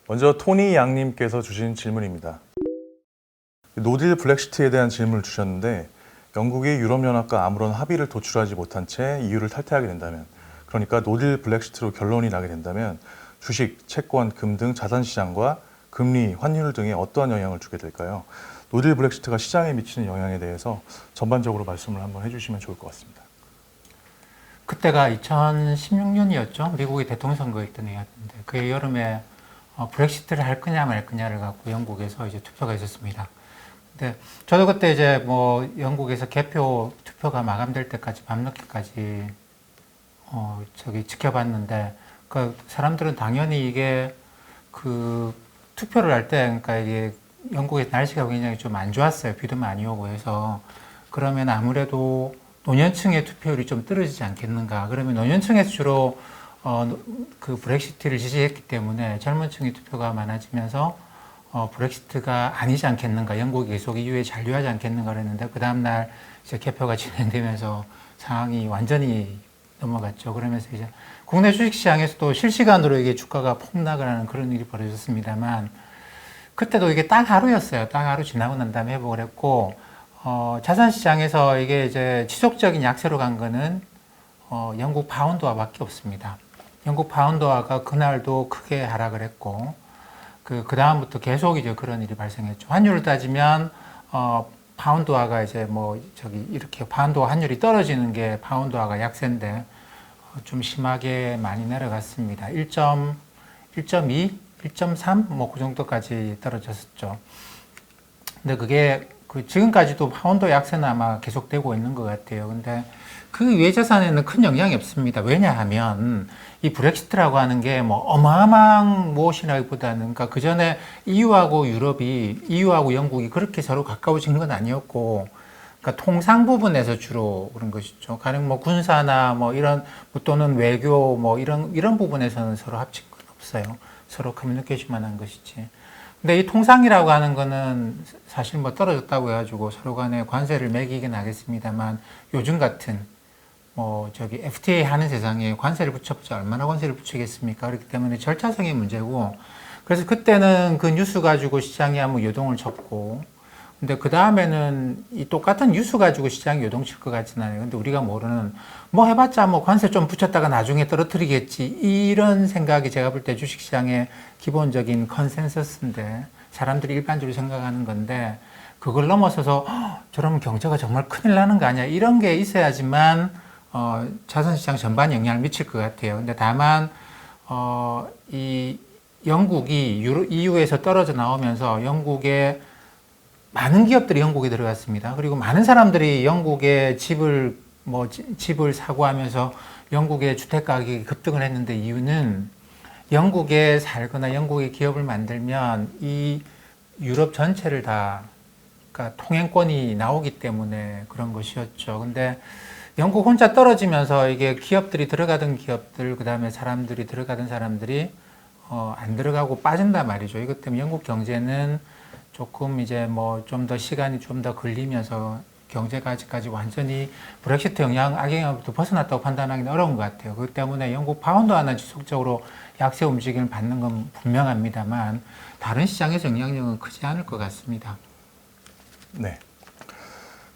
먼저 토니 양님께서 주신 질문입니다. 노딜 블랙시트에 대한 질문을 주셨는데 영국이 유럽연합과 아무런 합의를 도출하지 못한 채 EU를 탈퇴하게 된다면, 그러니까 노딜 블랙시트로 결론이 나게 된다면 주식, 채권, 금 등 자산시장과 금리, 환율 등에 어떠한 영향을 주게 될까요? 노딜 블랙시트가 시장에 미치는 영향에 대해서 전반적으로 말씀을 한번 해주시면 좋을 것 같습니다. 그때가 2016년이었죠. 미국의 대통령 선거였던 해였는데 그 여름에 브렉시트를 할 거냐 말 거냐를 갖고 영국에서 이제 투표가 있었습니다. 근데 저도 그때 이제 뭐 영국에서 개표 투표가 마감될 때까지 밤늦게까지 지켜봤는데, 그 사람들은 당연히 이게 그 투표를 할 때, 그러니까 이게 영국의 날씨가 굉장히 좀 안 좋았어요. 비도 많이 오고 해서. 그러면 아무래도 노년층의 투표율이 좀 떨어지지 않겠는가. 그러면 노년층에서 주로 그 브렉시트를 지지했기 때문에 젊은 층의 투표가 많아지면서 브렉시트가 아니지 않겠는가. 영국이 계속 EU에 잔류하지 않겠는가 그랬는데, 그 다음날 이제 개표가 진행되면서 상황이 완전히 넘어갔죠. 그러면서 이제 국내 주식시장에서도 실시간으로 이게 주가가 폭락을 하는 그런 일이 벌어졌습니다만, 그때도 이게 딱 하루였어요. 딱 하루 지나고 난 다음에 회복을 했고, 자산시장에서 이게 이제 지속적인 약세로 간 거는 영국 파운드화밖에 없습니다. 영국 파운드화가 그날도 크게 하락을 했고, 그 다음부터 계속 이제 그런 일이 발생했죠. 환율을 따지면 파운드화가 이제 이렇게 파운드화 환율이 떨어지는 게 파운드화가 약세인데 좀 심하게 많이 내려갔습니다. 1.2, 1.3 뭐 그 정도까지 떨어졌었죠. 근데 그게 지금까지도 파운드 약세는 아마 계속되고 있는 것 같아요. 근데 그 외 자산에는 큰 영향이 없습니다. 왜냐하면 이 브렉시트라고 하는 게 뭐 어마어마한 무엇이라기보다는, 그러니까 그 전에 EU하고 영국이 그렇게 서로 가까워진 건 아니었고, 그러니까 통상 부분에서 주로 그런 것이죠. 가령 뭐 군사나 뭐 이런 또는 외교 뭐 이런 부분에서는 서로 합친 건 없어요. 서로 커뮤니케이션만 한 것이지. 근데 이 통상이라고 하는 거는 사실 뭐 떨어졌다고 해가지고 서로 간에 관세를 매기긴 하겠습니다만, 요즘 같은 FTA 하는 세상에 관세를 붙여보자 얼마나 관세를 붙이겠습니까? 그렇기 때문에 절차상의 문제고, 그래서 그때는 그 뉴스 가지고 시장이 한번 요동을 쳤고, 근데 그 다음에는 이 똑같은 뉴스 가지고 시장이 요동칠 것 같지는 않아요. 근데 우리가 모르는, 뭐 해봤자 뭐 관세 좀 붙였다가 나중에 떨어뜨리겠지, 이런 생각이 제가 볼 때 주식시장의 기본적인 컨센서스인데, 사람들이 일반적으로 생각하는 건데, 그걸 넘어서서 저러면 경제가 정말 큰일 나는 거 아니야, 이런 게 있어야지만 자산시장 전반에 영향을 미칠 것 같아요. 근데 다만 이 영국이 EU에서 떨어져 나오면서 영국의 많은 기업들이 영국에 들어갔습니다. 그리고 많은 사람들이 영국에 집을 사고 하면서 영국의 주택 가격이 급등을 했는데, 이유는 영국에 살거나 영국의 기업을 만들면 이 유럽 전체를 다, 그러니까 통행권이 나오기 때문에 그런 것이었죠. 근데 영국 혼자 떨어지면서 이게 기업들이 들어가던 기업들, 그 다음에 사람들이 들어가던 사람들이 안 들어가고 빠진단 말이죠. 이것 때문에 영국 경제는 조금 이제 뭐 좀 더 시간이 좀 더 걸리면서 경제가 아직까지 완전히 브렉시트 악영향으로부터 벗어났다고 판단하기는 어려운 것 같아요. 그렇기 때문에 영국 파운드화는 지속적으로 약세 움직임을 받는 건 분명합니다만, 다른 시장에서 영향력은 크지 않을 것 같습니다. 네.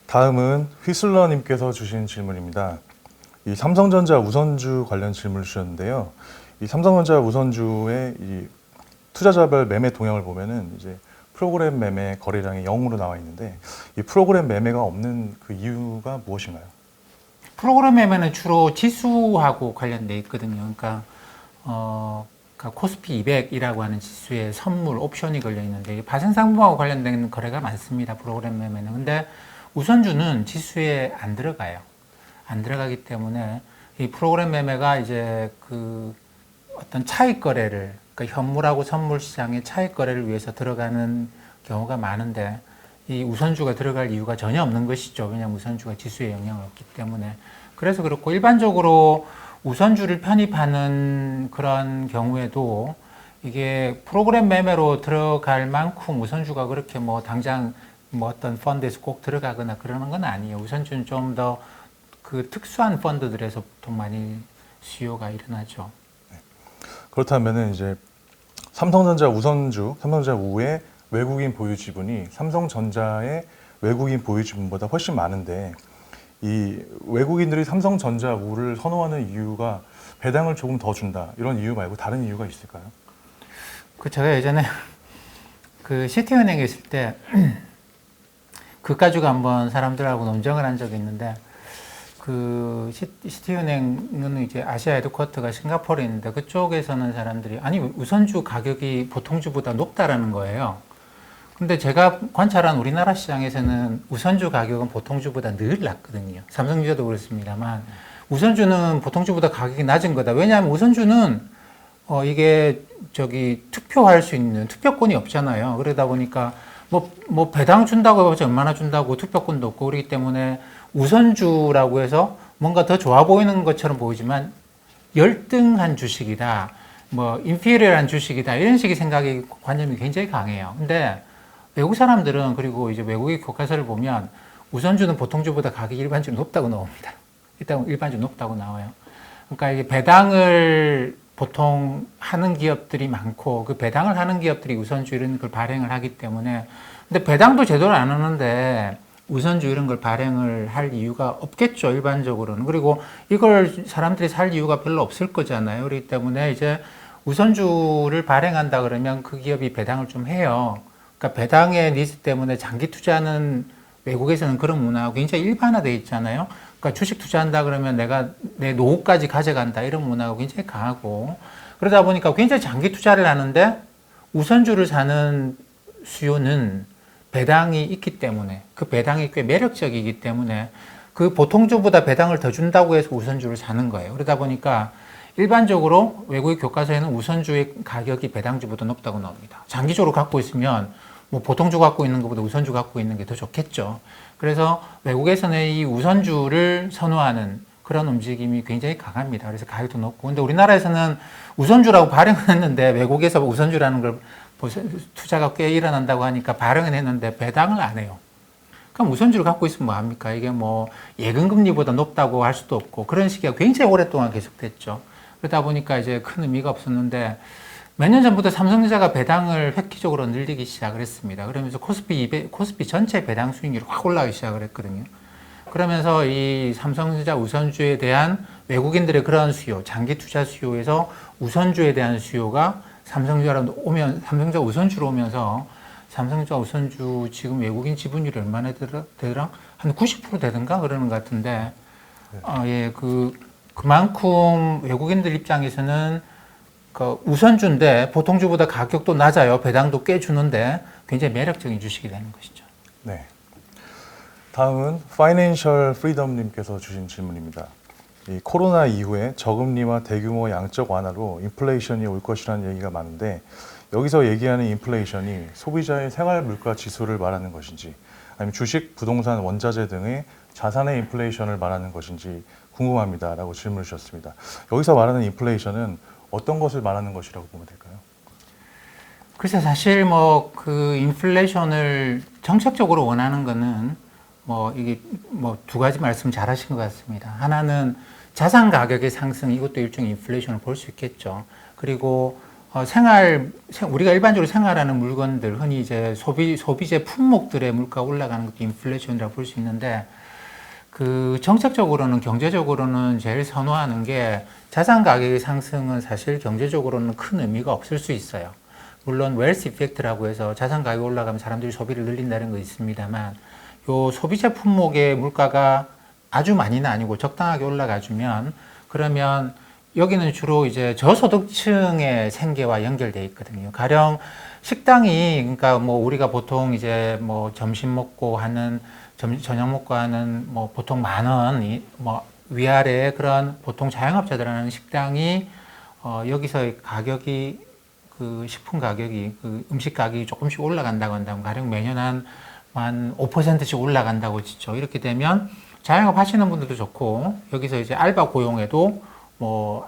다음은 휘슬러님께서 주신 질문입니다. 이 삼성전자 우선주 관련 질문을 주셨는데요. 이 삼성전자 우선주의 이 투자자별 매매 동향을 보면은 이제 프로그램 매매 거래량이 0으로 나와 있는데, 이 프로그램 매매가 없는 그 이유가 무엇인가요? 프로그램 매매는 주로 지수하고 관련돼 있거든요. 그러니까 코스피 200이라고 하는 지수에 선물, 옵션이 걸려 있는데, 파생상품하고 관련된 거래가 많습니다. 프로그램 매매는. 근데 우선주는 지수에 안 들어가요. 안 들어가기 때문에 이 프로그램 매매가 이제 그 어떤 차익 거래를, 그러니까 현물하고 선물 시장의 차익 거래를 위해서 들어가는 경우가 많은데, 이 우선주가 들어갈 이유가 전혀 없는 것이죠. 왜냐하면 우선주가 지수에 영향을 없기 때문에. 그래서 그렇고, 일반적으로 우선주를 편입하는 그런 경우에도 이게 프로그램 매매로 들어갈 만큼 우선주가 그렇게 뭐 당장 뭐 어떤 펀드에서 꼭 들어가거나 그러는 건 아니에요. 우선주는 좀 더 그 특수한 펀드들에서 보통 많이 수요가 일어나죠. 그렇다면은 이제 삼성전자 우선주, 삼성전자 우의 외국인 보유 지분이 삼성전자의 외국인 보유 지분보다 훨씬 많은데 이 외국인들이 삼성전자 우를 선호하는 이유가 배당을 조금 더 준다 이런 이유 말고 다른 이유가 있을까요? 그 제가 예전에 그 시티은행에 있을 때 그가지고 한번 사람들하고 논쟁을 한 적이 있는데 그 시티은행은 이제 아시아 헤드쿼터가 싱가포르에 있는데 그쪽에서는 사람들이 아니 우선주 가격이 보통주보다 높다라는 거예요. 근데 제가 관찰한 우리나라 시장에서는 우선주 가격은 보통주보다 늘 낮거든요. 삼성전자도 그렇습니다만 우선주는 보통주보다 가격이 낮은 거다. 왜냐하면 우선주는 이게 투표할 수 있는 투표권이 없잖아요. 그러다 보니까 뭐 배당 준다고 해서 얼마나 준다고 투표권도 없고 그렇기 때문에 우선주라고 해서 뭔가 더 좋아 보이는 것처럼 보이지만 열등한 주식이다, 뭐 인피리어한 주식이다 이런 식의 생각이 관념이 굉장히 강해요. 근데 외국 사람들은 그리고 이제 외국의 교과서를 보면 우선주는 보통주보다 가격이 일반적으로 높다고 나옵니다. 일단 일반적으로 높다고 나와요. 그러니까 이게 배당을 보통 하는 기업들이 많고 그 배당을 하는 기업들이 우선주 이런 걸 발행을 하기 때문에 근데 배당도 제대로 안 하는데 우선주 이런 걸 발행을 할 이유가 없겠죠, 일반적으로는. 그리고 이걸 사람들이 살 이유가 별로 없을 거잖아요. 그렇기 때문에 이제 우선주를 발행한다 그러면 그 기업이 배당을 좀 해요. 그러니까 배당의 니즈 때문에 장기 투자는 외국에서는 그런 문화가 굉장히 일반화되어 있잖아요. 그러니까 주식 투자한다 그러면 내가 내 노후까지 가져간다 이런 문화가 굉장히 강하고 그러다 보니까 굉장히 장기 투자를 하는데 우선주를 사는 수요는 배당이 있기 때문에 그 배당이 꽤 매력적이기 때문에 그 보통주보다 배당을 더 준다고 해서 우선주를 사는 거예요. 그러다 보니까 일반적으로 외국의 교과서에는 우선주의 가격이 배당주보다 높다고 나옵니다. 장기적으로 갖고 있으면 뭐 보통주 갖고 있는 것보다 우선주 갖고 있는 게 더 좋겠죠. 그래서 외국에서는 이 우선주를 선호하는 그런 움직임이 굉장히 강합니다. 그래서 가격도 높고. 근데 우리나라에서는 우선주라고 발행을 했는데 외국에서 우선주라는 걸 투자가 꽤 일어난다고 하니까 발행을 했는데 배당을 안 해요. 그럼 우선주를 갖고 있으면 뭐 합니까? 이게 뭐 예금금리보다 높다고 할 수도 없고 그런 시기가 굉장히 오랫동안 계속됐죠. 그러다 보니까 이제 큰 의미가 없었는데 몇 년 전부터 삼성전자가 배당을 획기적으로 늘리기 시작을 했습니다. 그러면서 코스피 전체 배당 수익률이 확 올라가기 시작을 했거든요. 그러면서 이 삼성전자 우선주에 대한 외국인들의 그런 수요, 장기 투자 수요에서 우선주에 대한 수요가 삼성전자 우선주로 오면서 삼성전자 우선주 지금 외국인 지분율이 얼마나 되더라? 한 90% 되던가 그러는 것 같은데, 그만큼 외국인들 입장에서는 그 우선주인데 보통주보다 가격도 낮아요. 배당도 꽤 주는데 굉장히 매력적인 주식이 되는 것이죠. 네. 다음은 파이낸셜 프리덤님께서 주신 질문입니다. 이 코로나 이후에 저금리와 대규모 양적 완화로 인플레이션이 올 것이라는 얘기가 많은데 여기서 얘기하는 인플레이션이 소비자의 생활 물가 지수를 말하는 것인지 아니면 주식, 부동산, 원자재 등의 자산의 인플레이션을 말하는 것인지 궁금합니다라고 질문을 주셨습니다. 여기서 말하는 인플레이션은 어떤 것을 말하는 것이라고 보면 될까요? 글쎄 사실 그 인플레이션을 정책적으로 원하는 거는 이게 두 가지 말씀 잘 하신 것 같습니다. 하나는 자산 가격의 상승, 이것도 일종의 인플레이션을 볼 수 있겠죠. 그리고 우리가 일반적으로 생활하는 물건들, 흔히 이제 소비재 품목들의 물가가 올라가는 것도 인플레이션이라고 볼 수 있는데, 그 정책적으로는 경제적으로는 제일 선호하는 게 자산 가격의 상승은 사실 경제적으로는 큰 의미가 없을 수 있어요. 물론 웰스 이펙트라고 해서 자산 가격이 올라가면 사람들이 소비를 늘린다는 거 있습니다만 요 소비재 품목의 물가가 아주 많이는 아니고 적당하게 올라가주면 그러면 여기는 주로 이제 저소득층의 생계와 연결되어 있거든요. 가령 식당이 그러니까 우리가 보통 이제 점심 먹고 하는 저녁 먹고 하는 보통 10,000원 위아래 그런 보통 자영업자들 하는 식당이 여기서 가격이 그 식품 가격이 그 음식 가격이 조금씩 올라간다고 한다면 가령 매년 한 5%씩 올라간다고 치죠. 이렇게 되면 자영업 하시는 분들도 좋고 여기서 이제 알바 고용에도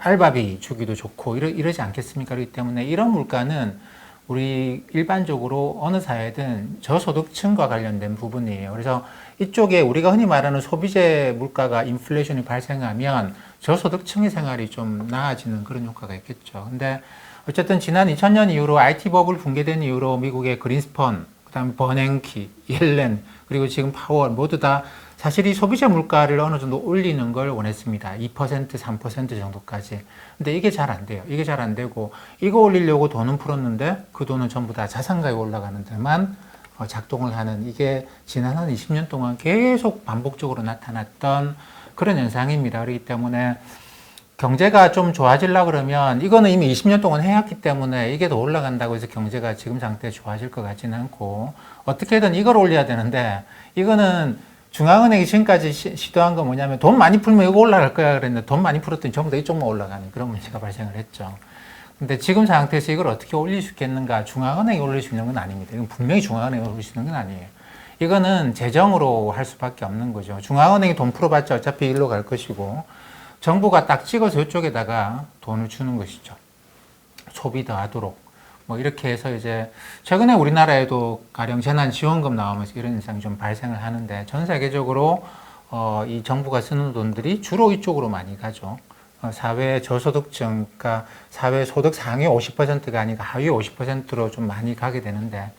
알바비 주기도 좋고 이러지 않겠습니까? 그렇기 때문에 이런 물가는 우리 일반적으로 어느 사회든 저소득층과 관련된 부분이에요. 그래서 이쪽에 우리가 흔히 말하는 소비재 물가가 인플레이션이 발생하면 저소득층의 생활이 좀 나아지는 그런 효과가 있겠죠. 근데 어쨌든 지난 2000년 이후로 IT 버블 붕괴된 이후로 미국의 그린스펀, 그다음에 버냉키, 옐렌, 그리고 지금 파월 모두 다 사실 이 소비자 물가를 어느 정도 올리는 걸 원했습니다. 2%, 3% 정도까지. 근데 이게 잘 안 돼요. 이게 잘 안 되고 이거 올리려고 돈은 풀었는데 그 돈은 전부 다 자산가에 올라가는 데만 작동을 하는, 이게 지난 한 20년 동안 계속 반복적으로 나타났던 그런 현상입니다. 그렇기 때문에 경제가 좀 좋아지려고 그러면 이거는 이미 20년 동안 해왔기 때문에 이게 더 올라간다고 해서 경제가 지금 상태에 좋아질 것 같지는 않고, 어떻게든 이걸 올려야 되는데, 이거는 중앙은행이 지금까지 시도한 건 뭐냐면 돈 많이 풀면 이거 올라갈 거야 그랬는데 돈 많이 풀었더니 전부 다 이쪽만 올라가는 그런 문제가 발생을 했죠. 근데 지금 상태에서 이걸 어떻게 올릴 수 있겠는가? 중앙은행이 올릴 수 있는 건 아닙니다. 이건 분명히 중앙은행이 올릴 수 있는 건 아니에요. 이거는 재정으로 할 수밖에 없는 거죠. 중앙은행이 돈 풀어봤자 어차피 일로 갈 것이고, 정부가 딱 찍어서 이쪽에다가 돈을 주는 것이죠. 소비 더 하도록. 뭐 이렇게 해서 이제 최근에 우리나라에도 가령 재난지원금 나오면서 이런 현상이 좀 발생을 하는데, 전 세계적으로 이 정부가 쓰는 돈들이 주로 이쪽으로 많이 가죠. 사회 저소득층, 그러니까 사회 소득 상위 50%가 아니라 하위 50%로 좀 많이 가게 되는데,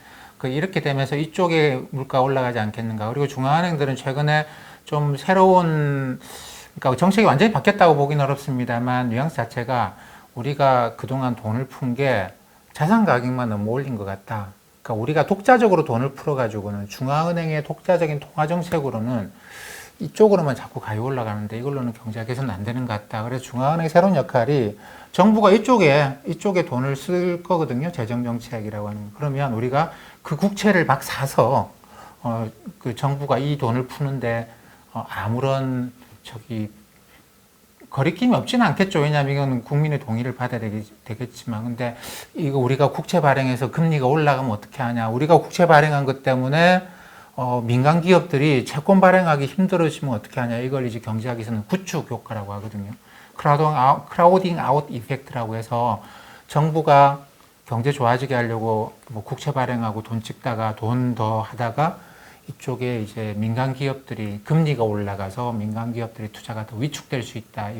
이렇게 되면서 이쪽에 물가 올라가지 않겠는가. 그리고 중앙은행들은 최근에 좀 새로운, 그러니까 정책이 완전히 바뀌었다고 보기는 어렵습니다만 뉘앙스 자체가 우리가 그동안 돈을 푼 게 자산 가격만 너무 올린 것 같다. 그러니까 우리가 독자적으로 돈을 풀어가지고는, 중앙은행의 독자적인 통화 정책으로는 이쪽으로만 자꾸 가요 올라가는데 이걸로는 경제가 개선 안 되는 것 같다. 그래서 중앙은행의 새로운 역할이, 정부가 이쪽에 돈을 쓸 거거든요. 재정정책이라고 하는. 그러면 우리가 그 국채를 막 사서 그 정부가 이 돈을 푸는데 아무런 거리낌이 없지는 않겠죠. 왜냐하면 이건 국민의 동의를 받아야 되겠지만, 근데 이거 우리가 국채 발행해서 금리가 올라가면 어떻게 하냐. 우리가 국채 발행한 것 때문에 민간 기업들이 채권 발행하기 힘들어지면 어떻게 하냐. 이걸 이제 경제학에서는 구축 효과라고 하거든요. 크라우딩 아웃 이펙트라고 해서 정부가 경제 좋아지게 하려고 뭐 국채 발행하고 돈 찍다가 돈 더 하다가 이쪽에 이제 민간 기업들이 금리가 올라가서 민간 기업들이 투자가 더 위축될 수 있다.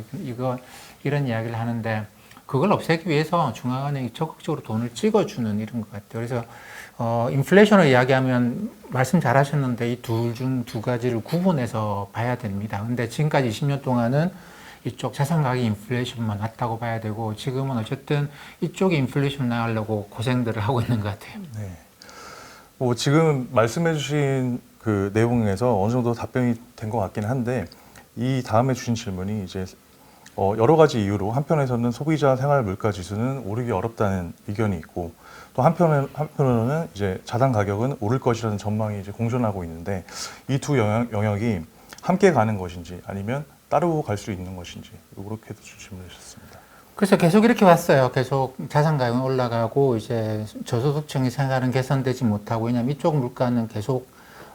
이런 이야기를 하는데, 그걸 없애기 위해서 중앙은행이 적극적으로 돈을 찍어주는 이런 것 같아요. 그래서 인플레이션을 이야기하면 말씀 잘 하셨는데 이 둘 중 두 가지를 구분해서 봐야 됩니다. 근데 지금까지 20년 동안은 이쪽 자산 가격 인플레이션만 왔다고 봐야 되고, 지금은 어쨌든 이쪽에 인플레이션 나가려고 고생들을 하고 있는 것 같아요. 네. 지금 말씀해주신 그 내용에서 어느 정도 답변이 된 것 같긴 한데, 이 다음에 주신 질문이 이제 여러 가지 이유로 한편에서는 소비자 생활 물가 지수는 오르기 어렵다는 의견이 있고, 또 한편으로는 이제 자산 가격은 오를 것이라는 전망이 이제 공존하고 있는데, 이 두 영역이 함께 가는 것인지 아니면 따로 갈 수 있는 것인지, 이렇게도 질문을 주셨습니다. 그래서 계속 이렇게 왔어요. 계속 자산 가격은 올라가고 이제 저소득층의 생활은 개선되지 못하고, 왜냐하면 이쪽 물가는 계속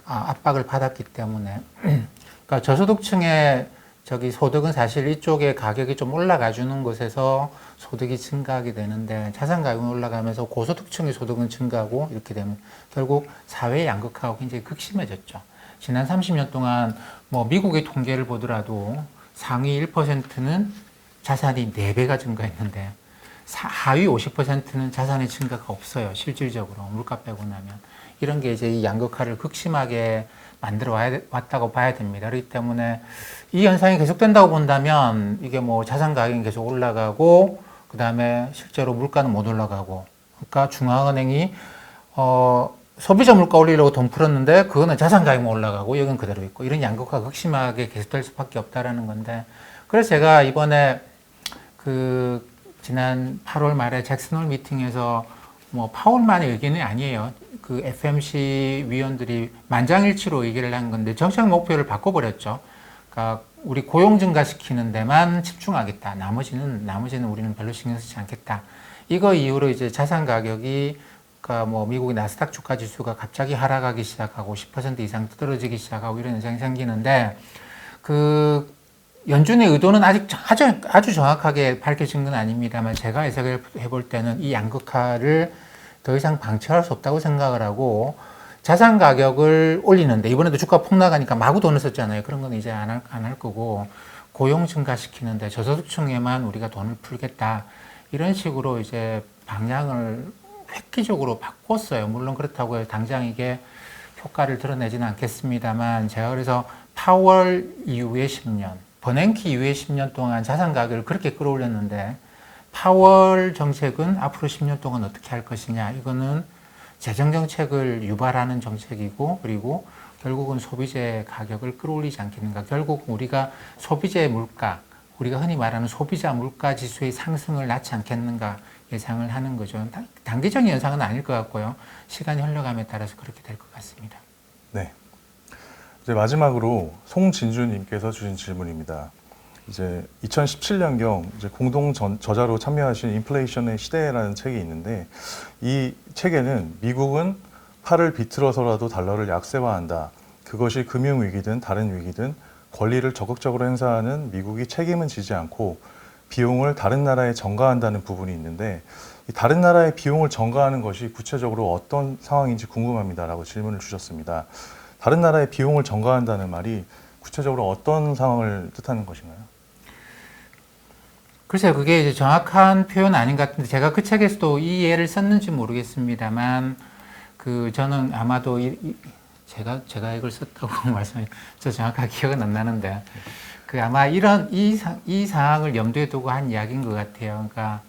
압박을 받았기 때문에. 그러니까 저소득층의 소득은 사실 이쪽에 가격이 좀 올라가 주는 곳에서 소득이 증가하게 되는데, 자산 가격이 올라가면서 고소득층의 소득은 증가하고, 이렇게 되면 결국 사회의 양극화가 굉장히 극심해졌죠. 지난 30년 동안 뭐 미국의 통계를 보더라도 상위 1%는 자산이 4배가 증가했는데 하위 50%는 자산의 증가가 없어요. 실질적으로 물가 빼고 나면. 이런 게 이제 이 양극화를 극심하게 만들어 왔다고 봐야 됩니다. 그렇기 때문에 이 현상이 계속된다고 본다면 이게 뭐 자산 가격이 계속 올라가고, 그 다음에 실제로 물가는 못 올라가고, 그러니까 중앙은행이 소비자 물가 올리려고 돈 풀었는데 그거는 자산 가격만 올라가고 여기는 그대로 있고, 이런 양극화가 극심하게 계속될 수밖에 없다라는 건데, 그래서 제가 이번에 지난 8월 말에 잭슨홀 미팅에서 뭐 파월만의 의견이 아니에요. 그 FMC 위원들이 만장일치로 얘기를 한 건데, 정책 목표를 바꿔버렸죠. 그러니까 우리 고용 증가시키는 데만 집중하겠다. 나머지는 우리는 별로 신경 쓰지 않겠다. 이거 이후로 이제 자산 가격이, 그러니까 뭐 미국의 나스닥 주가 지수가 갑자기 하락하기 시작하고 10% 이상 떨어지기 시작하고 이런 현상이 생기는데, 연준의 의도는 아직 아주 정확하게 밝혀진 건 아닙니다만, 제가 해석을 해볼 때는 이 양극화를 더 이상 방치할 수 없다고 생각을 하고, 자산 가격을 올리는데, 이번에도 주가 폭락하니까 마구 돈을 썼잖아요. 그런 건 이제 안 할 거고, 고용 증가시키는데 저소득층에만 우리가 돈을 풀겠다. 이런 식으로 이제 방향을 획기적으로 바꿨어요. 물론 그렇다고 해서 당장 이게 효과를 드러내지는 않겠습니다만 제가 그래서 파월 이후에 10년, 버냉키 이후에 10년 동안 자산 가격을 그렇게 끌어올렸는데 파월 정책은 앞으로 10년 동안 어떻게 할 것이냐. 이거는 재정 정책을 유발하는 정책이고 그리고 결국은 소비재 가격을 끌어올리지 않겠는가. 결국 우리가 소비재 물가, 우리가 흔히 말하는 소비자 물가 지수의 상승을 낳지 않겠는가 예상을 하는 거죠. 단기적인 현상은 아닐 것 같고요. 시간이 흘러감에 따라서 그렇게 될 것 같습니다. 네. 이제 마지막으로 송진주님께서 주신 질문입니다. 이제 2017년경 이제 공동 저자로 참여하신 인플레이션의 시대라는 책이 있는데 이 책에는 미국은 팔을 비틀어서라도 달러를 약세화한다. 그것이 금융위기든 다른 위기든 권리를 적극적으로 행사하는 미국이 책임은 지지 않고 비용을 다른 나라에 전가한다는 부분이 있는데 이 다른 나라의 비용을 전가하는 것이 구체적으로 어떤 상황인지 궁금합니다라고 질문을 주셨습니다. 다른 나라의 비용을 전가한다는 말이 구체적으로 어떤 상황을 뜻하는 것인가요? 글쎄요, 그게 이제 정확한 표현 아닌 것 같은데 제가 그 책에서도 이 예를 썼는지 모르겠습니다만 저는 아마도 제가 이걸 썼다고 말씀해 저 정확하게 기억은 안 나는데 아마 이 상황을 염두에 두고 한 이야기인 것 같아요. 그러니까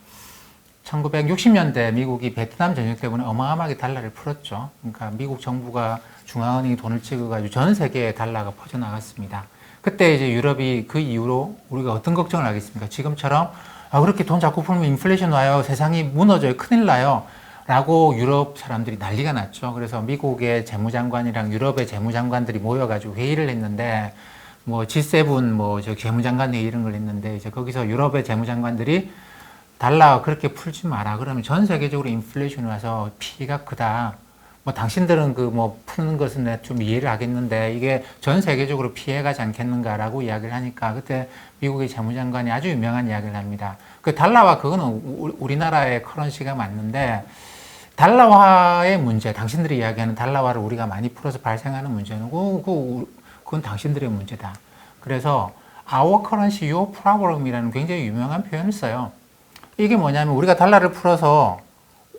1960년대 미국이 베트남 전쟁 때문에 어마어마하게 달러를 풀었죠. 그러니까 미국 정부가 중앙은행이 돈을 찍어가지고 전 세계에 달러가 퍼져나갔습니다. 그때 이제 유럽이 그 이후로 우리가 어떤 걱정을 하겠습니까? 지금처럼 그렇게 돈 자꾸 풀면 인플레이션 와요. 세상이 무너져요. 큰일 나요. 라고 유럽 사람들이 난리가 났죠. 그래서 미국의 재무장관이랑 유럽의 재무장관들이 모여가지고 회의를 했는데 G7 재무장관 회의 이런 걸 했는데 이제 거기서 유럽의 재무장관들이 달러 그렇게 풀지 마라. 그러면 전 세계적으로 인플레이션이 와서 피해가 크다. 당신들은 푸는 것은 내가 좀 이해를 하겠는데 이게 전 세계적으로 피해가지 않겠는가라고 이야기를 하니까 그때 미국의 재무장관이 아주 유명한 이야기를 합니다. 그 달러화 그거는 우리나라의 커런시가 맞는데 달러화의 문제, 당신들이 이야기하는 달러화를 우리가 많이 풀어서 발생하는 문제는 그건 당신들의 문제다. 그래서 our currency, your problem이라는 굉장히 유명한 표현을 써요. 이게 뭐냐면 우리가 달러를 풀어서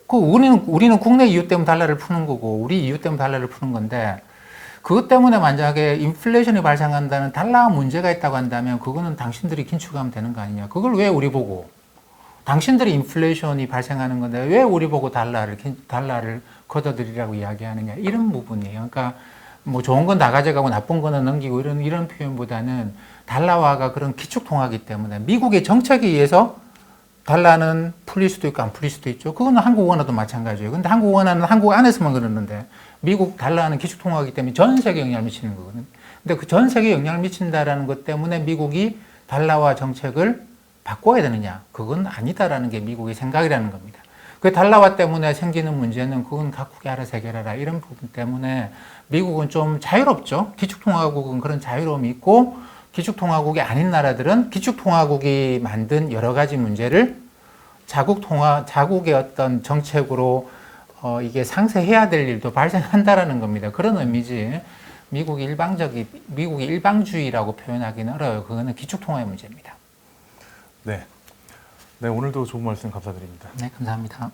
우리는 국내 이유 때문에 달러를 푸는 거고 우리 이유 때문에 달러를 푸는 건데 그것 때문에 만약에 인플레이션이 발생한다는 달러 문제가 있다고 한다면 그거는 당신들이 긴축하면 되는 거 아니냐. 그걸 왜 우리 보고 당신들이 인플레이션이 발생하는 건데 왜 우리 보고 달러를 걷어들이라고 이야기하느냐. 이런 부분이에요. 그러니까 좋은 건 다 가져가고 나쁜 거는 넘기고 이런 표현보다는 달러화가 그런 기축통화이기 때문에 미국의 정책에 의해서 달러는 풀릴 수도 있고 안 풀릴 수도 있죠. 그거는 한국 원화도 마찬가지예요. 근데 한국 원화는 한국 안에서만 그러는데 미국 달러는 기축통화이기 때문에 전 세계에 영향을 미치는 거거든요. 근데 그 전 세계에 영향을 미친다라는 것 때문에 미국이 달러화 정책을 바꿔야 되느냐? 그건 아니다라는 게 미국의 생각이라는 겁니다. 그 달러화 때문에 생기는 문제는 그건 각국이 알아서 해결하라. 이런 부분 때문에 미국은 좀 자유롭죠. 기축통화국은 그런 자유로움이 있고 기축통화국이 아닌 나라들은 기축통화국이 만든 여러 가지 문제를 자국의 어떤 정책으로 이게 상쇄해야 될 일도 발생한다라는 겁니다. 그런 의미지. 미국이 일방주의라고 표현하기는 어려워요. 그거는 기축통화의 문제입니다. 네. 네, 오늘도 좋은 말씀 감사드립니다. 네, 감사합니다.